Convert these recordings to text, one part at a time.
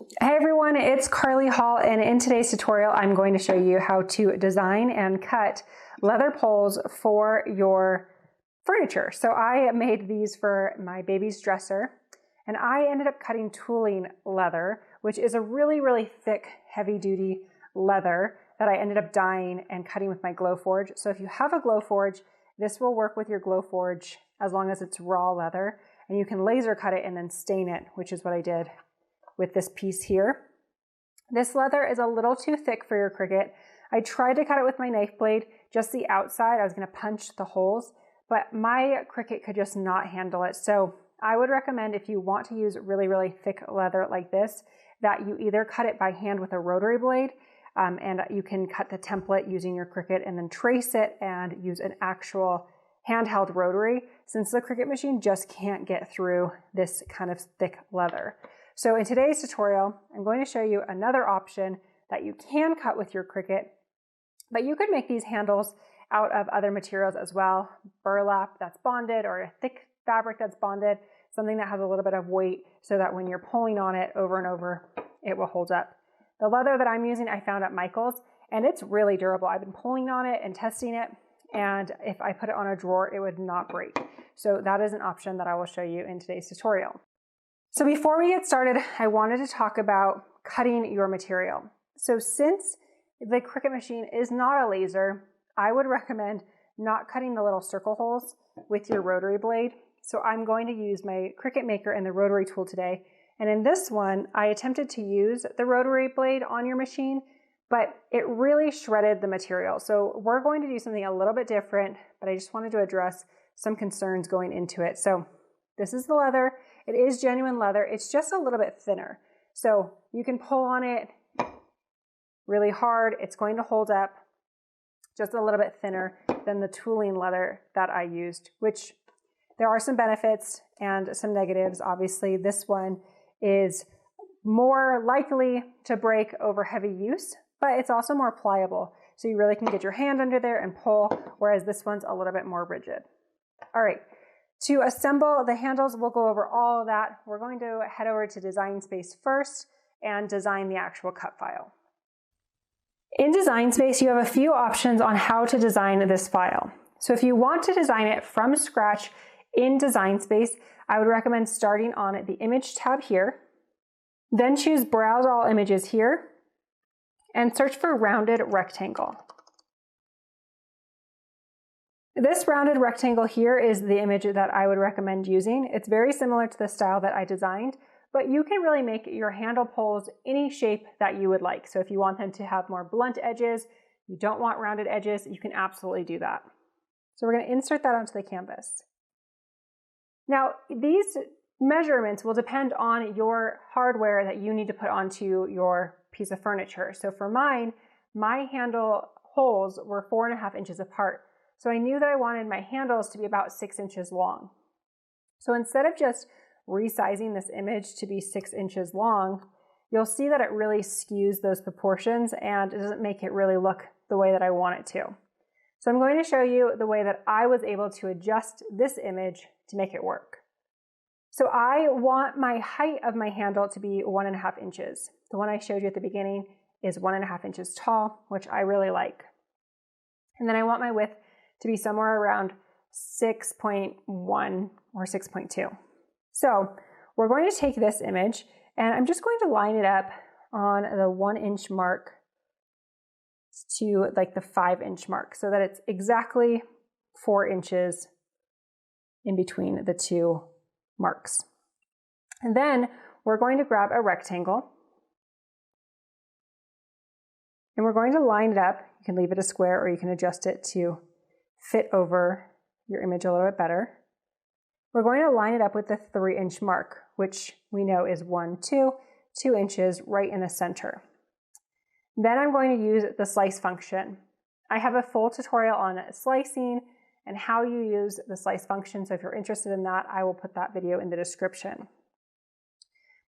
Hey everyone, it's Carly Hall, and in today's tutorial I'm going to show you how to design and cut leather poles for your furniture. So I made these for my baby's dresser, and I ended up cutting tooling leather, which is a really thick, heavy-duty leather that I ended up dyeing and cutting with my Glowforge. So if you have a Glowforge, this will work with your Glowforge as long as it's raw leather, and you can laser cut it and then stain it, which is what I did with this piece here. This leather is a little too thick for your Cricut. I tried to cut it with my knife blade, just the outside. I was going to punch the holes, but my Cricut could just not handle it. So I would recommend, if you want to use really thick leather like this, that you either cut it by hand with a rotary blade, and you can cut the template using your Cricut and then trace it and use an actual handheld rotary, since the Cricut machine just can't get through this kind of thick leather. So in today's tutorial, I'm going to show you another option that you can cut with your Cricut, but you could make these handles out of other materials as well. Burlap that's bonded, or a thick fabric that's bonded, something that has a little bit of weight so that when you're pulling on it over and over, it will hold up. The leather that I'm using I found at Michael's, and it's really durable. I've been pulling on it and testing it, and if I put it on a drawer, it would not break. So that is an option that I will show you in today's tutorial. So before we get started, I wanted to talk about cutting your material. So since the Cricut machine is not a laser, I would recommend not cutting the little circle holes with your rotary blade. So I'm going to use my Cricut Maker and the rotary tool today. And in this one, I attempted to use the rotary blade on your machine, but it really shredded the material. So we're going to do something a little bit different, but I just wanted to address some concerns going into it. So this is the leather. It is genuine leather. It's just a little bit thinner. So you can pull on it really hard. It's going to hold up, just a little bit thinner than the tooling leather that I used, which there are some benefits and some negatives. Obviously, this one is more likely to break over heavy use, but it's also more pliable. So you really can get your hand under there and pull, whereas this one's a little bit more rigid. All right. To assemble the handles, we'll go over all of that. We're going to head over to Design Space first and design the actual cut file. In Design Space, you have a few options on how to design this file. So if you want to design it from scratch in Design Space, I would recommend starting on the Image tab here, then choose Browse All Images here, and search for Rounded Rectangle. This rounded rectangle here is the image that I would recommend using. It's very similar to the style that I designed, but you can really make your handle poles any shape that you would like. So if you want them to have more blunt edges, you don't want rounded edges, you can absolutely do that. So we're going to insert that onto the canvas. Now, these measurements will depend on your hardware that you need to put onto your piece of furniture. So for mine, my handle holes were 4.5 inches apart. So I knew that I wanted my handles to be about 6 inches long. So instead of just resizing this image to be 6 inches long, you'll see that it really skews those proportions and it doesn't make it really look the way that I want it to. So I'm going to show you the way that I was able to adjust this image to make it work. So I want my height of my handle to be 1.5 inches. The one I showed you at the beginning is 1.5 inches tall, which I really like. And then I want my width to be somewhere around 6.1 or 6.2. So we're going to take this image and I'm just going to line it up on the 1 inch mark to like the 5 inch mark so that it's exactly 4 inches in between the two marks. And then we're going to grab a rectangle and we're going to line it up. You can leave it a square or you can adjust it to fit over your image a little bit better. We're going to line it up with the 3 inch mark, which we know is 2 inches right in the center. Then I'm going to use the slice function. I have a full tutorial on slicing and how you use the slice function, so if you're interested in that, I will put that video in the description.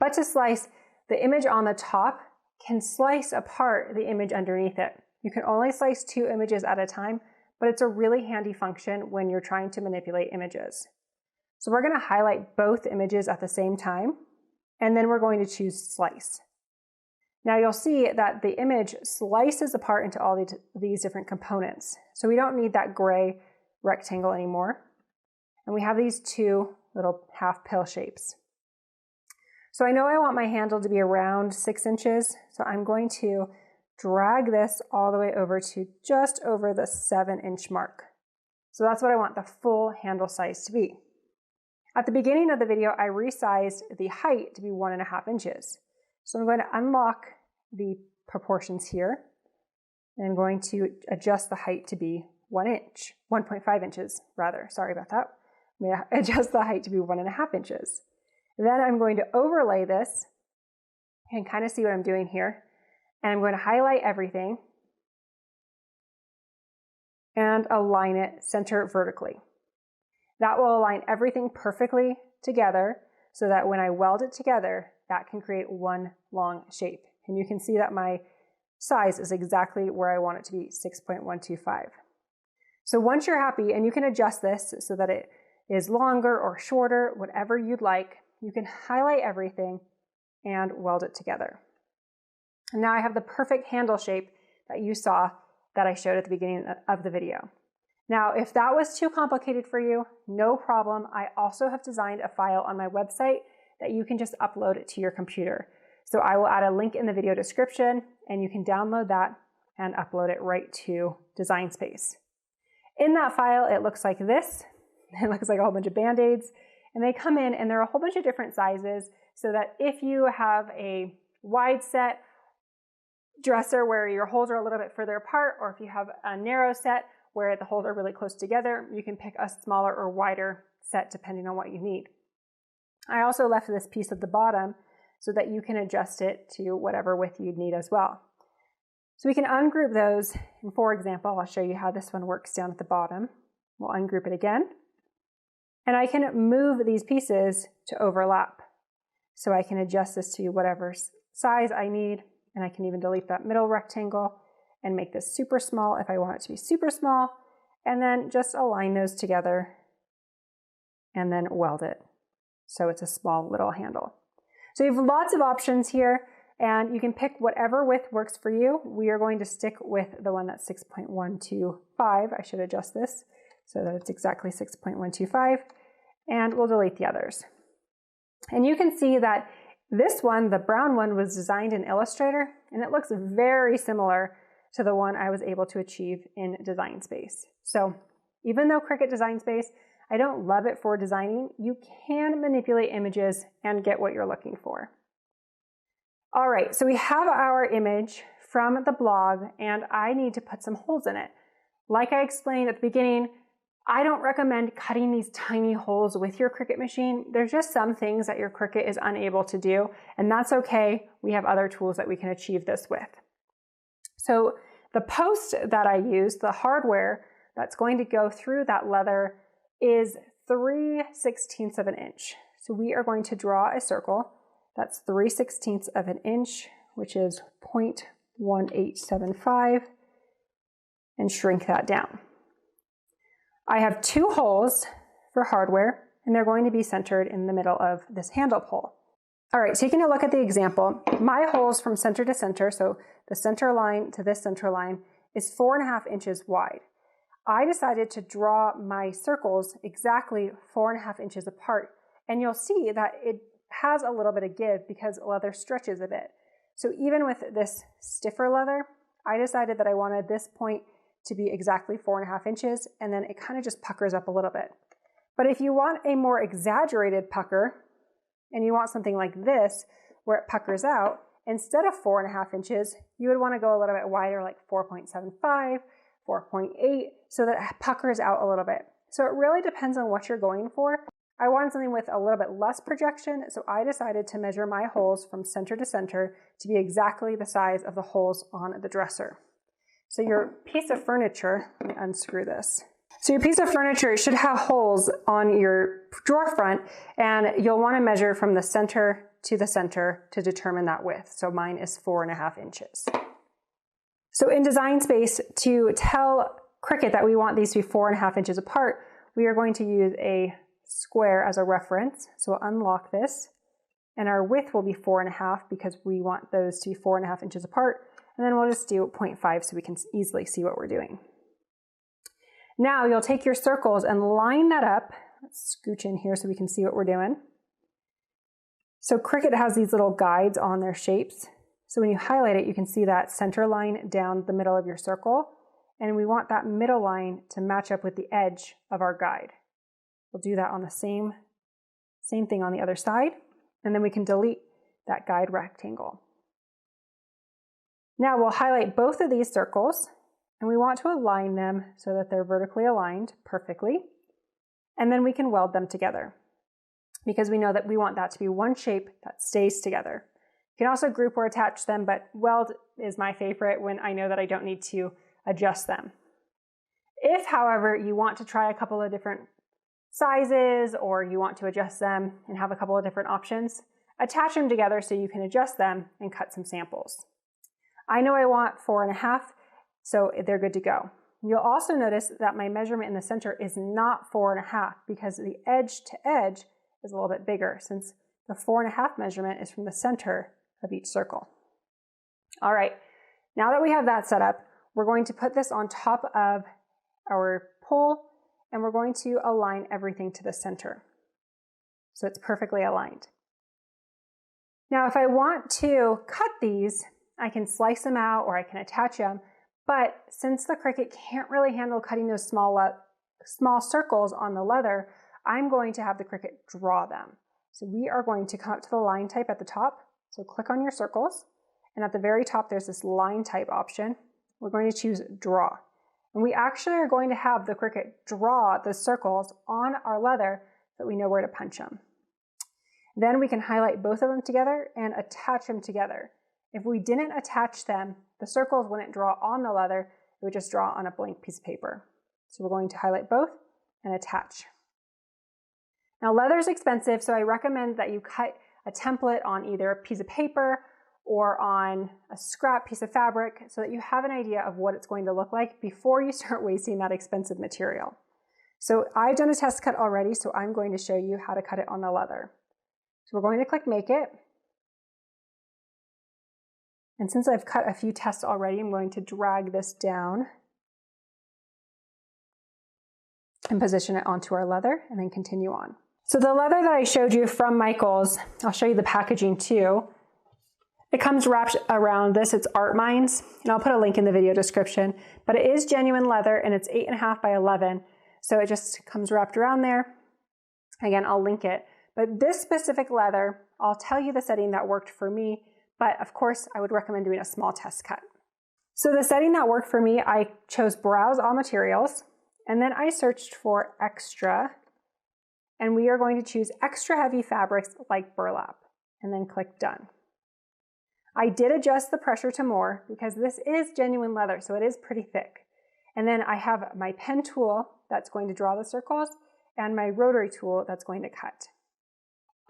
But to slice, the image on the top can slice apart the image underneath it. You can only slice 2 images at a time, but it's a really handy function when you're trying to manipulate images. So we're going to highlight both images at the same time, and then we're going to choose slice. Now you'll see that the image slices apart into all these different components. So we don't need that gray rectangle anymore. And we have these two little half pill shapes. So I know I want my handle to be around 6 inches. So I'm going to drag this all the way over to just over the 7-inch mark. So that's what I want the full handle size to be. At the beginning of the video, I resized the height to be 1.5 inches. So I'm going to unlock the proportions here, and I'm going to adjust the height to be 1.5 inches rather. Sorry about that. I'm going to adjust the height to be 1.5 inches. Then I'm going to overlay this. You can kind of see what I'm doing here. And I'm going to highlight everything and align it center vertically. That will align everything perfectly together so that when I weld it together, that can create one long shape. And you can see that my size is exactly where I want it to be, 6.125. So once you're happy, and you can adjust this so that it is longer or shorter, whatever you'd like, you can highlight everything and weld it together. And now I have the perfect handle shape that you saw that I showed at the beginning of the video. Now, if that was too complicated for you, no problem. I also have designed a file on my website that you can just upload it to your computer. So I will add a link in the video description, and you can download that and upload it right to Design Space. In that file, it looks like this. It looks like a whole bunch of Band-Aids, and they come in and they're a whole bunch of different sizes so that if you have a wide set dresser where your holes are a little bit further apart, or if you have a narrow set where the holes are really close together, you can pick a smaller or wider set depending on what you need. I also left this piece at the bottom so that you can adjust it to whatever width you'd need as well. So we can ungroup those, and for example, I'll show you how this one works down at the bottom. We'll ungroup it again, and I can move these pieces to overlap. So I can adjust this to whatever size I need, and I can even delete that middle rectangle and make this super small if I want it to be super small, and then just align those together and then weld it. So it's a small little handle. So you have lots of options here, and you can pick whatever width works for you. We are going to stick with the one that's 6.125. I should adjust this so that it's exactly 6.125, and we'll delete the others. And you can see that this one, the brown one, was designed in Illustrator, and it looks very similar to the one I was able to achieve in Design Space. So even though Cricut Design Space, I don't love it for designing, you can manipulate images and get what you're looking for. All right, so we have our image from the blog, and I need to put some holes in it. Like I explained at the beginning, I don't recommend cutting these tiny holes with your Cricut machine. There's just some things that your Cricut is unable to do, and that's okay. We have other tools that we can achieve this with. So the post that I use, the hardware that's going to go through that leather, is 3/16 of an inch. So we are going to draw a circle that's 3/16 of an inch, which is 0.1875, and shrink that down. I have 2 holes for hardware, and they're going to be centered in the middle of this handle pole. All right, taking a look at the example, my holes from center to center, so the center line to this center line, is 4.5 inches wide. I decided to draw my circles exactly 4.5 inches apart, and you'll see that it has a little bit of give because leather stretches a bit. So even with this stiffer leather, I decided that I wanted this point to be exactly 4.5 inches, and then it kind of just puckers up a little bit. But if you want a more exaggerated pucker, and you want something like this, where it puckers out, instead of 4.5 inches, you would want to go a little bit wider, like 4.75, 4.8, so that it puckers out a little bit. So it really depends on what you're going for. I wanted something with a little bit less projection, so I decided to measure my holes from center to center to be exactly the size of the holes on the dresser. So your piece of furniture, let me unscrew this. So your piece of furniture should have holes on your drawer front, and you'll want to measure from the center to determine that width. So mine is 4.5 inches. So in Design Space, to tell Cricut that we want these to be 4.5 inches apart, we are going to use a square as a reference. So we'll unlock this, and our width will be 4.5 because we want those to be 4.5 inches apart. And then we'll just do 0.5 so we can easily see what we're doing. Now you'll take your circles and line that up. Let's scooch in here so we can see what we're doing. So Cricut has these little guides on their shapes. So when you highlight it, you can see that center line down the middle of your circle. And we want that middle line to match up with the edge of our guide. We'll do that on the same thing on the other side. And then we can delete that guide rectangle. Now we'll highlight both of these circles, and we want to align them so that they're vertically aligned perfectly. And then we can weld them together because we know that we want that to be one shape that stays together. You can also group or attach them, but weld is my favorite when I know that I don't need to adjust them. If, however, you want to try a couple of different sizes or you want to adjust them and have a couple of different options, attach them together so you can adjust them and cut some samples. I know I want 4.5, so they're good to go. You'll also notice that my measurement in the center is not 4.5 because the edge to edge is a little bit bigger since the 4.5 measurement is from the center of each circle. All right, now that we have that set up, we're going to put this on top of our pole and we're going to align everything to the center so it's perfectly aligned. Now, if I want to cut these, I can slice them out or I can attach them, but since the Cricut can't really handle cutting those small circles on the leather, I'm going to have the Cricut draw them. So we are going to come up to the line type at the top. So click on your circles, and at the very top there's this line type option. We're going to choose draw. And we actually are going to have the Cricut draw the circles on our leather so that we know where to punch them. Then we can highlight both of them together and attach them together. If we didn't attach them, the circles wouldn't draw on the leather, it would just draw on a blank piece of paper. So we're going to highlight both and attach. Now leather is expensive, so I recommend that you cut a template on either a piece of paper or on a scrap piece of fabric so that you have an idea of what it's going to look like before you start wasting that expensive material. So I've done a test cut already, so I'm going to show you how to cut it on the leather. So we're going to click Make It. And since I've cut a few tests already, I'm going to drag this down and position it onto our leather and then continue on. So the leather that I showed you from Michaels, I'll show you the packaging too. It comes wrapped around this, it's Art Minds, and I'll put a link in the video description, but it is genuine leather and it's 8.5 by 11. So it just comes wrapped around there. Again, I'll link it. But this specific leather, I'll tell you the setting that worked for me, but of course I would recommend doing a small test cut. So the setting that worked for me, I chose Browse All Materials, and then I searched for Extra, and we are going to choose extra heavy fabrics like burlap, and then click Done. I did adjust the pressure to more because this is genuine leather, so it is pretty thick. And then I have my pen tool that's going to draw the circles and my rotary tool that's going to cut.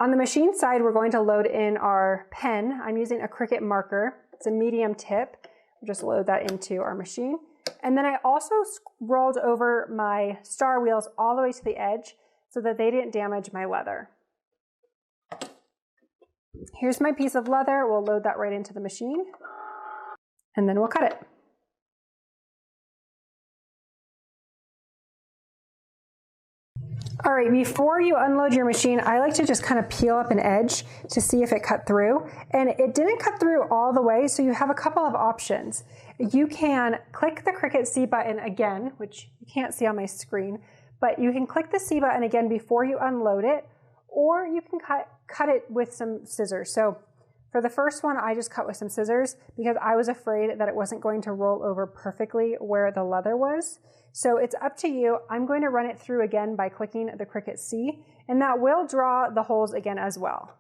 On the machine side, we're going to load in our pen. I'm using a Cricut marker. It's a medium tip. We'll just load that into our machine. And then I also rolled over my star wheels all the way to the edge so that they didn't damage my leather. Here's my piece of leather. We'll load that right into the machine and then we'll cut it. All right, before you unload your machine, I like to just kind of peel up an edge to see if it cut through. And it didn't cut through all the way, so you have a couple of options. You can click the Cricut C button again, which you can't see on my screen, but you can click the C button again before you unload it, or you can cut it with some scissors. So for the first one, I just cut with some scissors because I was afraid that it wasn't going to roll over perfectly where the leather was. So it's up to you. I'm going to run it through again by clicking the Cricut C, and that will draw the holes again as well.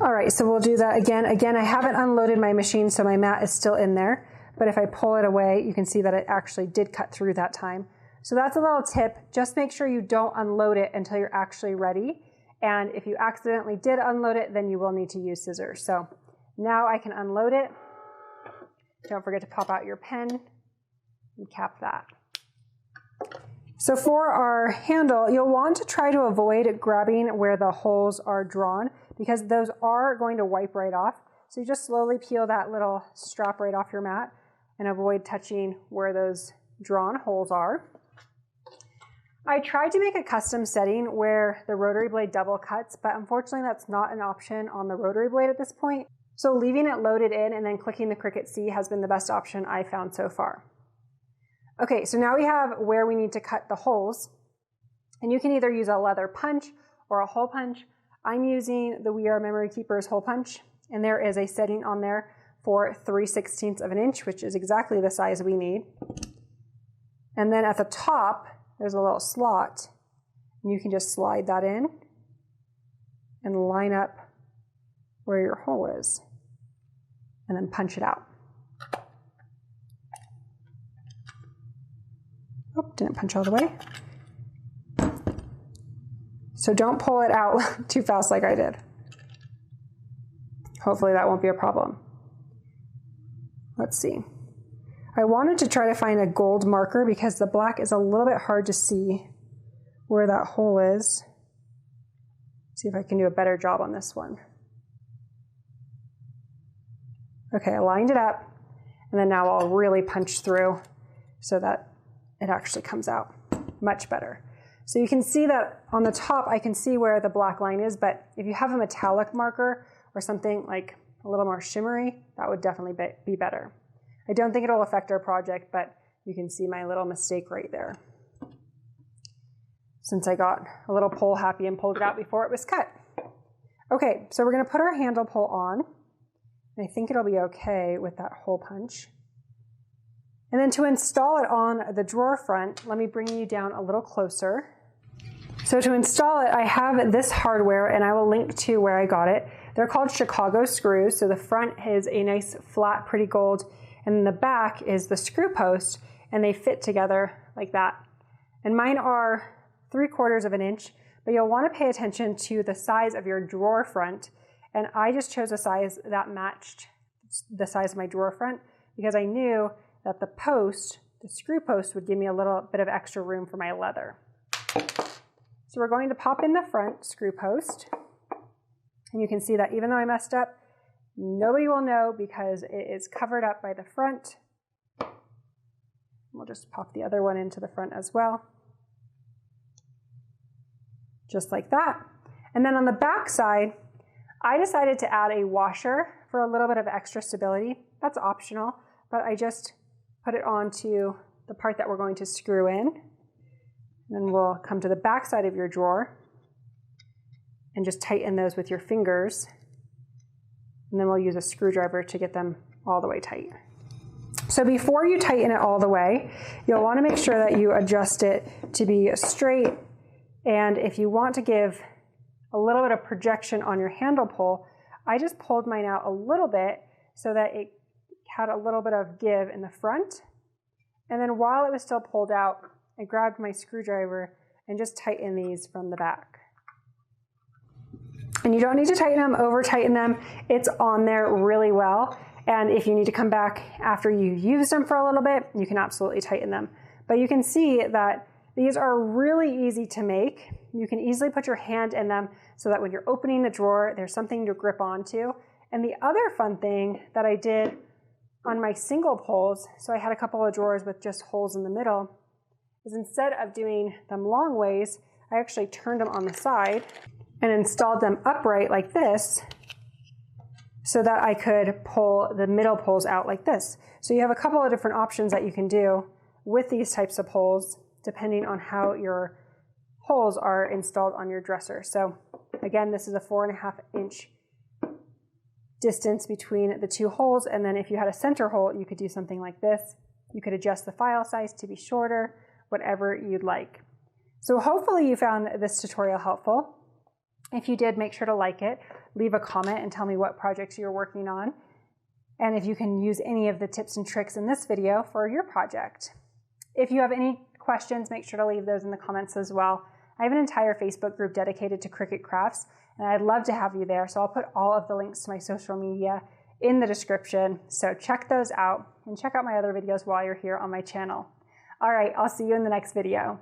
All right, so we'll do that again. Again, I haven't unloaded my machine, so my mat is still in there. But if I pull it away, you can see that it actually did cut through that time. So that's a little tip. Just make sure you don't unload it until you're actually ready. And if you accidentally did unload it, then you will need to use scissors. So now I can unload it. Don't forget to pop out your pen and cap that. So for our handle, you'll want to try to avoid grabbing where the holes are drawn because those are going to wipe right off. So you just slowly peel that little strap right off your mat and avoid touching where those drawn holes are. I tried to make a custom setting where the rotary blade double cuts, but unfortunately that's not an option on the rotary blade at this point. So leaving it loaded in and then clicking the Cricut C has been the best option I found so far. Okay, so now we have where we need to cut the holes, and you can either use a leather punch or a hole punch. I'm using the We Are Memory Keepers hole punch, and there is a setting on there for 3/16 of an inch, which is exactly the size we need. And then at the top, there's a little slot, and you can just slide that in and line up where your hole is, and then punch it out. Oh, didn't punch all the way. So don't pull it out too fast like I did. Hopefully that won't be a problem. Let's see. I wanted to try to find a gold marker because the black is a little bit hard to see where that hole is. See if I can do a better job on this one. Okay, I lined it up, and then now I'll really punch through so that it actually comes out much better. So you can see that on the top, I can see where the black line is, but if you have a metallic marker or something like a little more shimmery, that would definitely be better. I don't think it'll affect our project, but you can see my little mistake right there. Since I got a little pole happy and pulled it out before it was cut. Okay, so we're gonna put our handle pole on, and I think it'll be okay with that hole punch. And then to install it on the drawer front, let me bring you down a little closer. So to install it, I have this hardware, and I will link to where I got it. They're called Chicago screws. So the front is a nice flat, pretty gold, and then the back is the screw post, and they fit together like that. And mine are 3/4 of an inch, but you'll want to pay attention to the size of your drawer front. And I just chose a size that matched the size of my drawer front because I knew that the post, the screw post, would give me a little bit of extra room for my leather. So we're going to pop in the front screw post. And you can see that even though I messed up, nobody will know because it is covered up by the front. We'll just pop the other one into the front as well. Just like that. And then on the back side, I decided to add a washer for a little bit of extra stability. That's optional, but I just put it onto the part that we're going to screw in. And then we'll come to the back side of your drawer and just tighten those with your fingers. And then we'll use a screwdriver to get them all the way tight. So before you tighten it all the way, you'll want to make sure that you adjust it to be straight. And if you want to give a little bit of projection on your handle pull, I just pulled mine out a little bit so that it had a little bit of give in the front. And then while it was still pulled out, I grabbed my screwdriver and just tightened these from the back. And you don't need to tighten them, over tighten them. It's on there really well. And if you need to come back after you used them for a little bit, you can absolutely tighten them. But you can see that these are really easy to make. You can easily put your hand in them so that when you're opening the drawer, there's something to grip onto. And the other fun thing that I did on my single poles, so I had a couple of drawers with just holes in the middle, is instead of doing them long ways, I actually turned them on the side and installed them upright like this so that I could pull the middle poles out like this. So you have a couple of different options that you can do with these types of poles depending on how your holes are installed on your dresser. So again, this is a 4.5 inch distance between the two holes, and then if you had a center hole, you could do something like this. You could adjust the file size to be shorter, whatever you'd like. So hopefully you found this tutorial helpful. If you did, make sure to like it, leave a comment and tell me what projects you're working on, and if you can use any of the tips and tricks in this video for your project. If you have any questions, make sure to leave those in the comments as well. I have an entire Facebook group dedicated to Cricut crafts, and I'd love to have you there, so I'll put all of the links to my social media in the description, so check those out, and check out my other videos while you're here on my channel. All right, I'll see you in the next video.